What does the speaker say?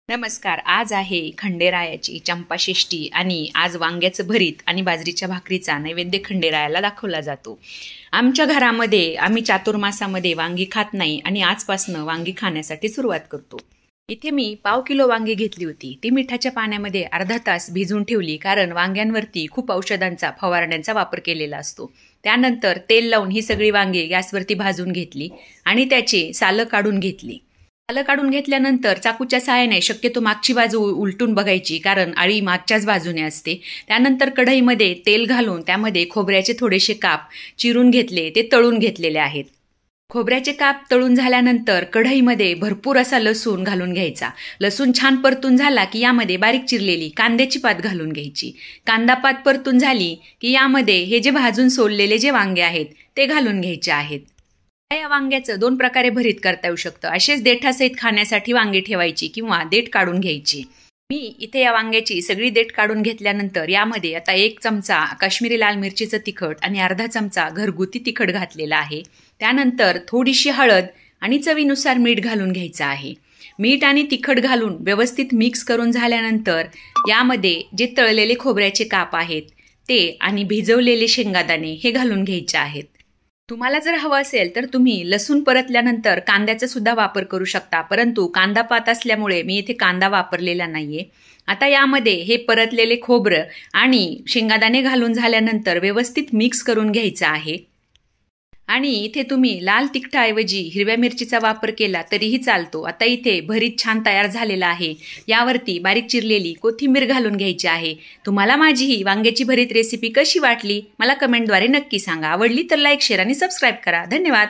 नमस्कार. आज आहे खंडेरायाची चंपाषष्ठी आणि आज वांग्याचं भरीत आणि बाजरीच्या भाकरीचा नैवेद्य खंडेरायाला दाखवला जातो. आमच्या घरामध्ये आम्ही चातुर्मासामध्ये वांगी खात नाही आणि आजपासनं वांगी खाण्यासाठी सुरुवात करतो. इथे मी 1/2 किलो वांगी घेतली होती. ती मिठाच्या पाण्यामध्ये अर्धा तास भिजून ठेवली, कारण वांग्यांवरती खूप औषधांचा फवारण्यांचा वापर केलेला असतो. त्यानंतर तेल लावून ही सगळी वांगी गॅसवरती भाजून घेतली आणि त्याची सालं काढून घेतली. सालं काढून घेतल्यानंतर चाकूच्या सहाय्याने शक्यतो मागची बाजू उलटून बघायची, कारण अळी मागच्याच बाजूने असते. त्यानंतर कढईमध्ये तेल घालून त्यामध्ये खोबऱ्याचे थोडेसे काप चिरून घेतले, ते तळून घेतलेले आहेत. खोबऱ्याचे काप तळून झाल्यानंतर कढईमध्ये भरपूर असा लसूण घालून घ्यायचा. लसूण छान परतून झाला की यामध्ये बारीक चिरलेली कांद्याची पात घालून घ्यायची. कांदा पात परतून झाली की यामध्ये हे जे भाजून सोललेले जे वांगे आहेत ते घालून घ्यायचे आहेत. या वांग्याचं 2 प्रकारे भरीत करता येऊ शकतं. असेच देठासहित खाण्यासाठी वांगी ठेवायची किंवा देठ काढून घ्यायची. मी इथे या वांग्याची सगळी देठ काढून घेतल्यानंतर यामध्ये आता 1 चमचा काश्मीरी लाल मिरचीचं तिखट आणि अर्धा चमचा घरगुती तिखट घातलेला आहे. त्यानंतर थोडीशी हळद आणि चवीनुसार मीठ घालून घ्यायचं आहे. मीठ आणि तिखट घालून व्यवस्थित मिक्स करून झाल्यानंतर यामध्ये जे तळलेले खोबऱ्याचे काप आहेत ते आणि भिजवलेले शेंगादाणे हे घालून घ्यायचे आहेत. तुम्हाला जर हवं असेल तर तुम्ही लसूण परतल्यानंतर कांद्याचा सुद्धा वापर करू शकता, परंतु कांदा पात असल्यामुळे मी इथे कांदा वापरलेला नाहीये. आता यामध्ये हे परतलेले खोबरं आणि शेंगादाणे घालून झाल्यानंतर व्यवस्थित मिक्स करून घ्यायचं आहे. आणि इथे तुम्ही लाल तिखटाऐवजी हिरव्या मिरचीचा वापर केला तरीही चालतो. आता इथे भरीत छान तयार झालेला आहे. यावरती बारीक चिरलेली कोथिंबीर घालून घ्यायची आहे. तुम्हाला माझी ही वांग्याची भरीत रेसिपी कशी वाटली मला कमेंटद्वारे नक्की सांगा. आवडली तर लाईक, शेअर आणि सबस्क्राईब करा. धन्यवाद.